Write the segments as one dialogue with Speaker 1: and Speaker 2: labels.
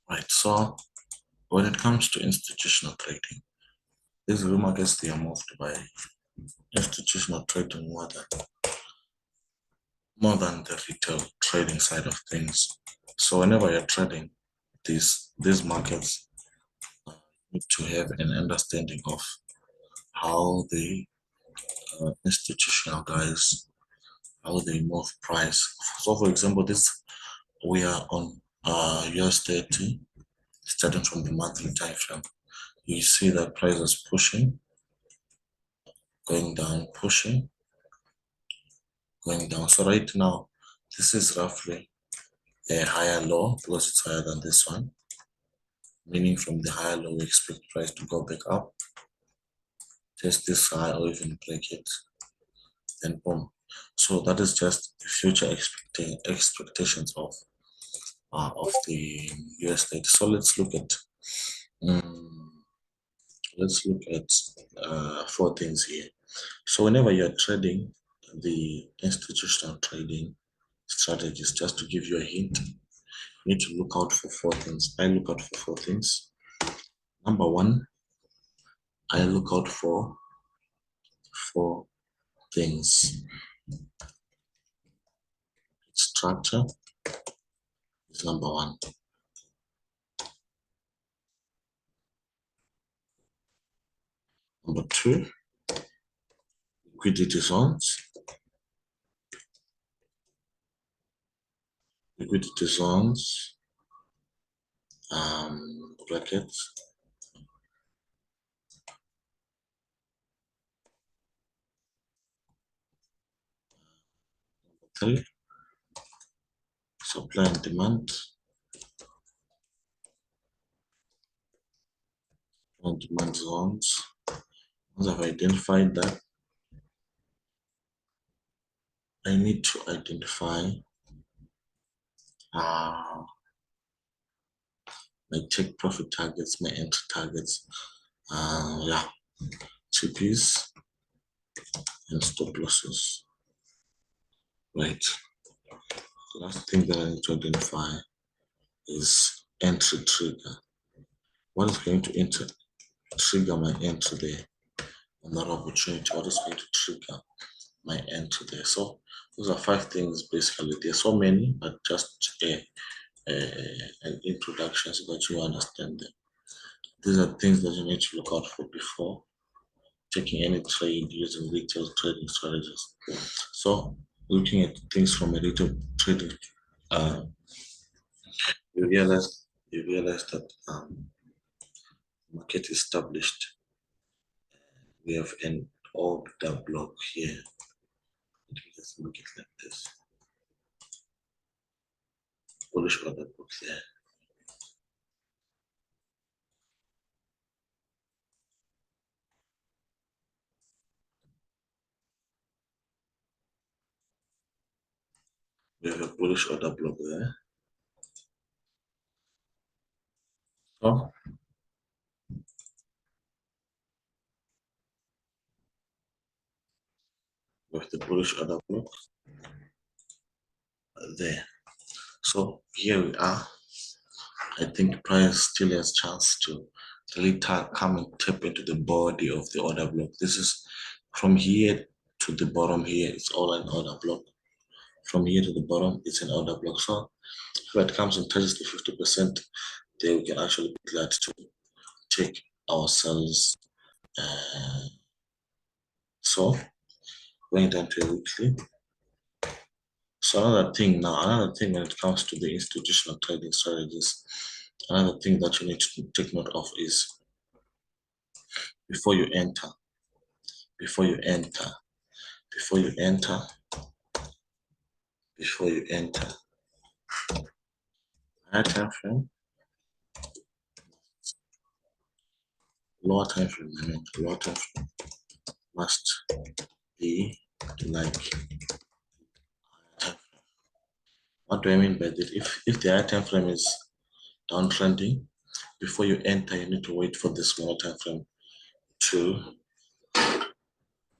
Speaker 1: Right, so when it comes to institutional trading, these markets, they are moved by institutional trading more than the retail trading side of things. So whenever you're trading these markets, you need to have an understanding of how the institutional guys, how they move price. So for example, we are on US 30, starting from the monthly time frame. You see that price is pushing, going down, pushing, going down. So right now, this is roughly a higher low because it's higher than this one. Meaning from the higher low, we expect price to go back up, test this high or even break it, then boom. So that is just the future expectations of the US data. So let's look at 4 things here. So whenever you're trading the institutional trading strategies, just to give you a hint, you need to look out for 4 things. I look out for 4 things. Number one, I look out for 4 things. Structure is number one. Number two, liquidity zones. Liquidity zones, brackets. Number 3, supply and demand. And demand zones. Once I've identified that, I need to identify my take profit targets, my entry targets, TPs and stop losses. Right. The last thing that I need to identify is entry trigger. What is going to trigger my entry there on that opportunity? What is going to trigger my entry there? So those are 5 things basically. There are so many, but just an introduction so that you understand them. These are things that you need to look out for before taking any trade using retail trading strategies. So looking at things from a retail trading, you realize that market established. We have an order block here. Let me just look it like this. Bullish order block there. We have a bullish order block there. So with the bullish order block there. So here we are. I think price still has chance to really come and tap into the body of the order block. This is from here to the bottom here, it's all an order block. From here to the bottom, it's an order block. So if it comes and touches the 50%, then we can actually be glad to take ourselves. So going down to a weekly. So another thing when it comes to the institutional trading strategies, another thing that you need to take note of is before you enter, higher time frame, lower time frame, lower time frame must be like higher time frame. What do I mean by that? If the higher time frame is downtrending, before you enter, you need to wait for the smaller time frame to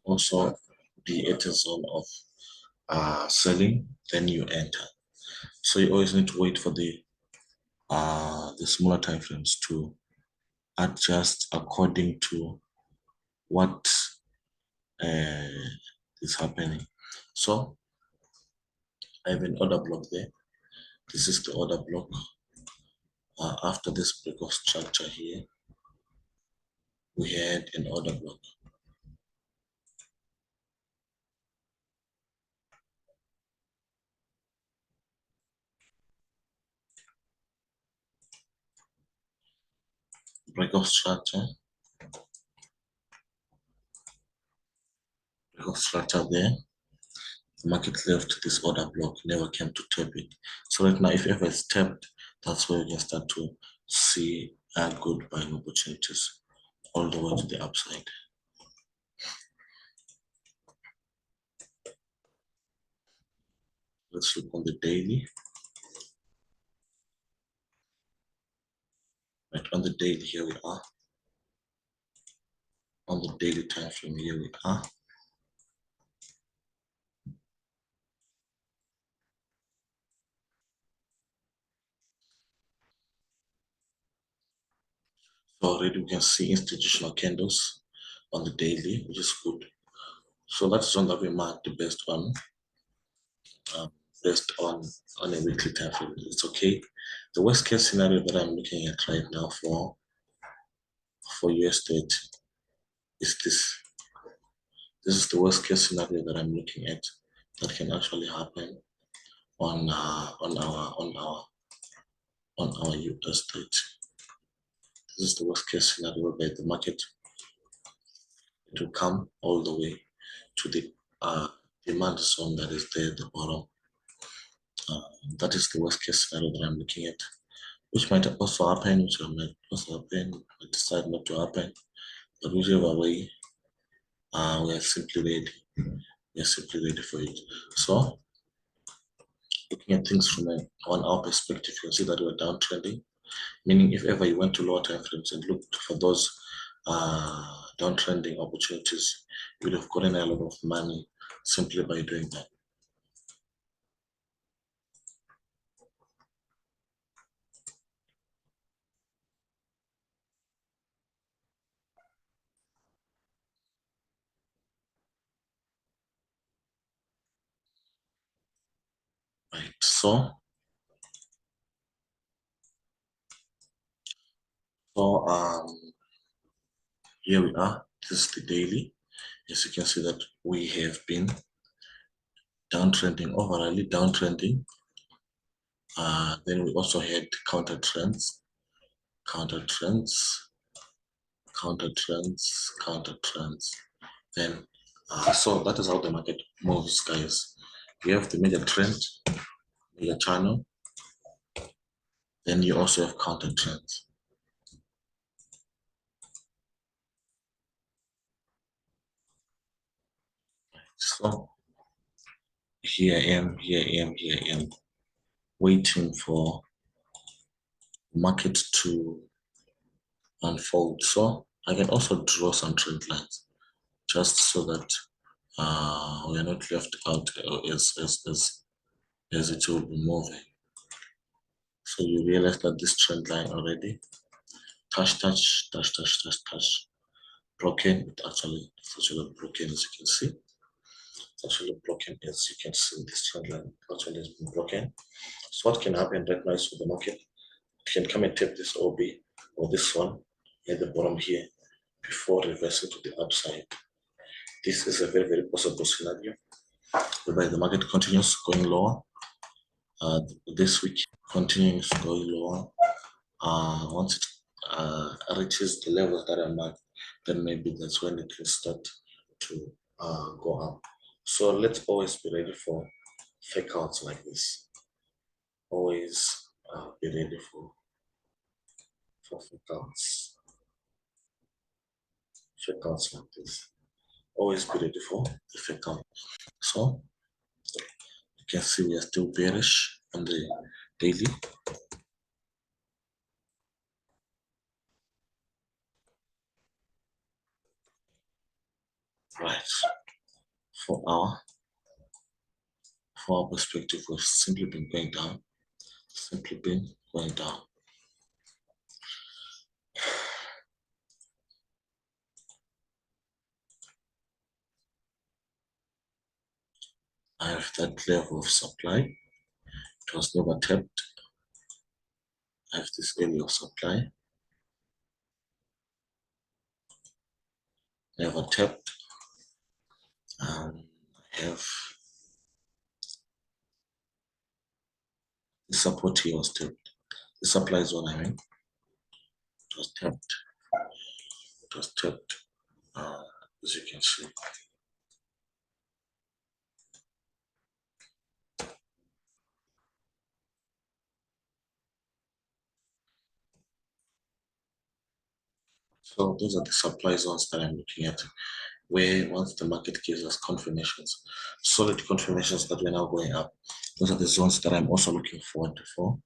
Speaker 1: also be at a zone of selling, then you enter. So you always need to wait for the the smaller time frames to adjust according to what is happening. So I have an order block there. This is the order block. After this break of structure here, we had an order block. Break of structure. Break of structure there. The market left this order block, never came to tap it. So right now, if ever it's tapped, that's where you can start to see good buying opportunities all the way to the upside. Let's look on the daily. Right, on the daily, here we are. On the daily time frame, here we are. So already we can see institutional candles on the daily, which is good. So that's one that we marked the best one, based on a weekly time frame. It's okay. The worst case scenario that I'm looking at right now for US state is this. This is the worst case scenario that I'm looking at that can actually happen on our US state. This is the worst case scenario whereby the market to come all the way to the demand zone that is there at the bottom. That is the worst case scenario that I'm looking at, which might also happen, which might also happen, might decide not to happen, but whichever way, we are simply ready. We are simply ready for it. So, looking at things from on our perspective, you can see that we're downtrending, meaning if ever you went to lower time frames and looked for those downtrending opportunities, you would have gotten a lot of money simply by doing that. Right. So here we are. This is the daily. As you can see that we have been downtrending, overall downtrending. Then we also had counter trends, counter trends, counter trends, counter trends. Then, so that is how the market moves, guys. We have the major trend, major channel. Then you also have counter trends. So here I am, here I am, here I am, waiting for the market to unfold. So I can also draw some trend lines just so that we are not left out as it will be moving. So you realize that this trend line already touch, broken. It's actually broken, as you can see. It's actually broken, as you can see. This trend line actually has been broken. So what can happen right now is for the market, it can come and tap this OB or this one at the bottom here before reversing to the upside. This is a very, very possible scenario whereby the market continues going lower. This week continues going lower. Once it reaches the levels that are marked, then maybe that's when it will start to go up. So let's always be ready for fake outs like this. Always be ready for fake outs. Fake outs like this. Always be ready for the fake out. So you can see we are still bearish on the daily. Right. For our perspective, we've simply been going down. Simply been going down. I have that level of supply. It was never tapped. I have this area of supply, never tapped. I have the support here was tapped. The supply zone, I mean, it was tapped. It was tapped, as you can see. So those are the supply zones that I'm looking at, where once the market gives us confirmations, solid confirmations that we're now going up, those are the zones that I'm also looking forward to for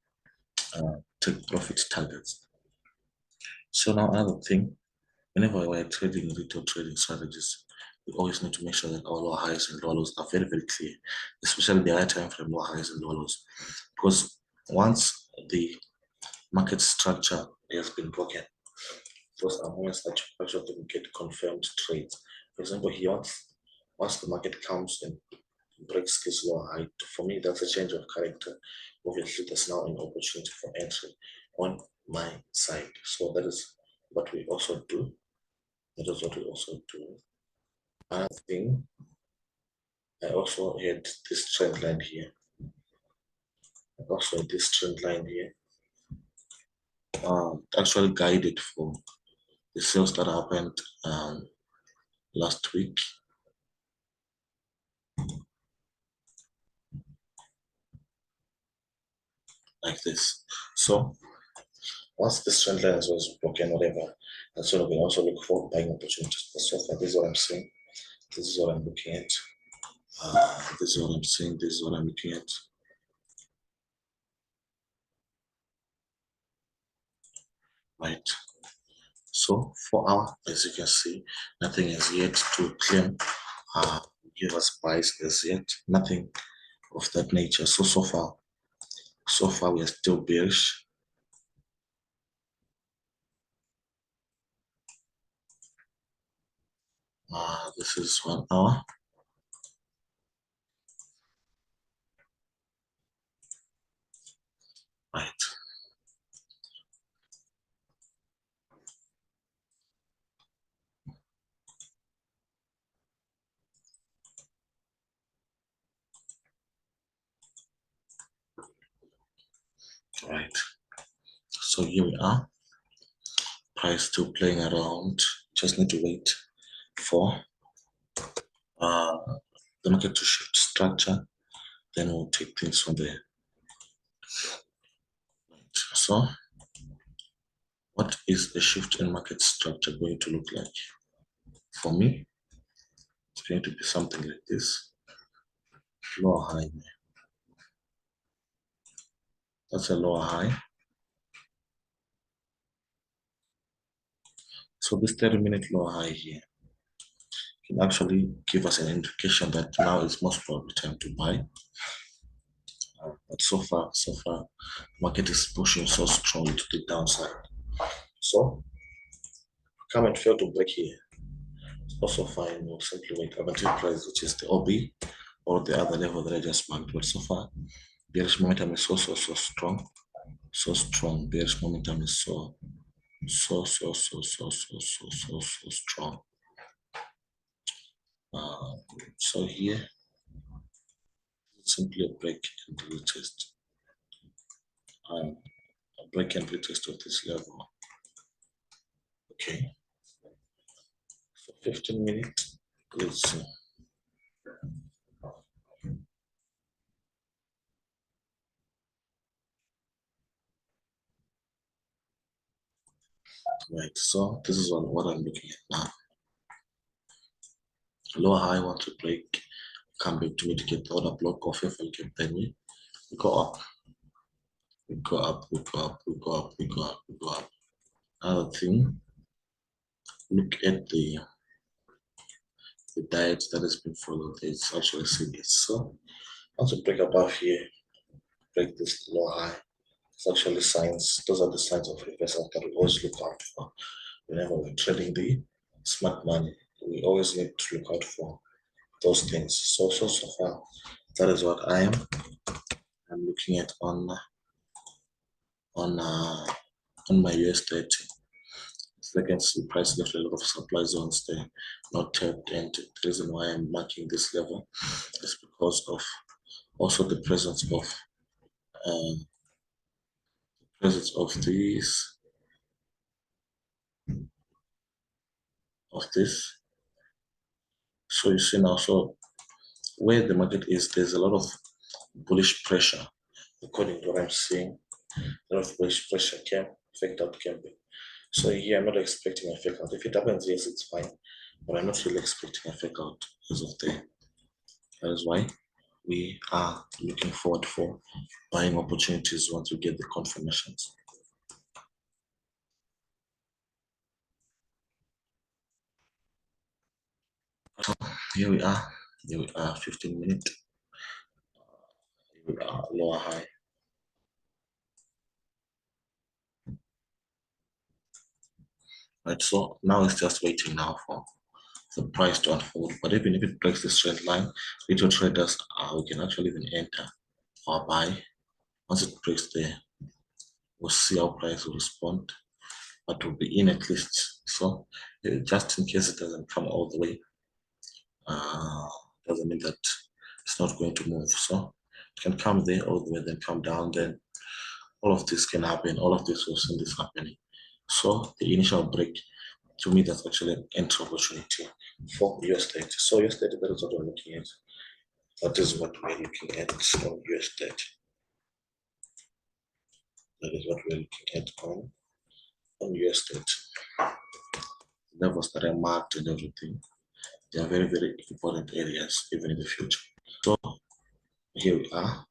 Speaker 1: take profit targets. So now another thing, whenever we're trading retail trading strategies, we always need to make sure that our lower highs and low lows are very, very clear, especially the high time frame lower highs and low lows. Because once the market structure has been broken, those are moments that you actually get confirmed trades. For example, here, once the market comes and breaks this lower high, for me, that's a change of character. Obviously, there's now an opportunity for entry on my side. So that is what we also do. That is what we also do. Another thing, I also had this trend line here. I also had this trend line here. Actually guided for the sales that happened last week. Like this. So once this trend line was broken, whatever, that's what we can also look for buying opportunities. But so far, this is what I'm seeing. This is what I'm looking at. This is what I'm seeing. This is what I'm looking at. Right. So for our, as you can see, nothing is yet to claim give us buys as yet. Nothing of that nature. So far we are still bearish. This is 1 hour. Right. Right. So here we are. Price still playing around. Just need to wait for the market to shift structure. Then we'll take things from there. Right. So what is a shift in market structure going to look like? For me, it's going to be something like this. Lower high. That's a lower high. So this 30-minute lower high here can actually give us an indication that now is most probably time to buy. But so far, market is pushing so strongly to the downside. So come and fail to break here. It's also fine. We'll simply wait up until price, which is the OB or the other level that I just marked. But so far, bearish momentum is so strong. So strong. Bearish momentum is so strong. So here, it's simply a break and retest. A break and retest of this level. Okay. So 15 minutes. Let's see. Right. So this is what I'm looking at now. Lower high want to break, come back to mitigate the order block of FL cap, then we go up. We go up, we go up, we go up, we go up, we go up. Another thing, look at the diet that has been followed. It's actually serious. So once we break above here, break this low high. It's actually signs. Those are the signs of reversal that we always look out for whenever we're trading the smart money. We always need to look out for those things. So far, That is what I'm looking at on my US30. As I can see, price left a lot of supply zones there, not tapped, and the reason why I'm marking this level is because of also the presence of these of this. So you see now, so where the market is, there's a lot of bullish pressure, according to what I'm seeing. A lot of bullish pressure can affect out camping. So here I'm not expecting a fake out. If it happens, yes, it's fine, but I'm not really expecting a fake out as of there. That is why we are looking forward for buying opportunities once we get the confirmations. So here we are. Here we are, 15 minutes. Here we are, lower high. Right, so now it's just waiting now for the price to unfold. But even if it breaks this trend line, retail traders, we can actually even enter or buy. Once it breaks there, we'll see how price will respond, but we'll be in at least. So just in case it doesn't come all the way, doesn't mean that it's not going to move. So it can come there all the way, then come down, then all of this can happen. All of this, we've seen this happening. So the initial break, to me, that's actually an entry opportunity for US30. So US30, that is what we're looking at. That is what we're looking at on US30. That is what we're looking at on US30. Levels that are marked and everything. They are very, very important areas, even in the future. So here we are.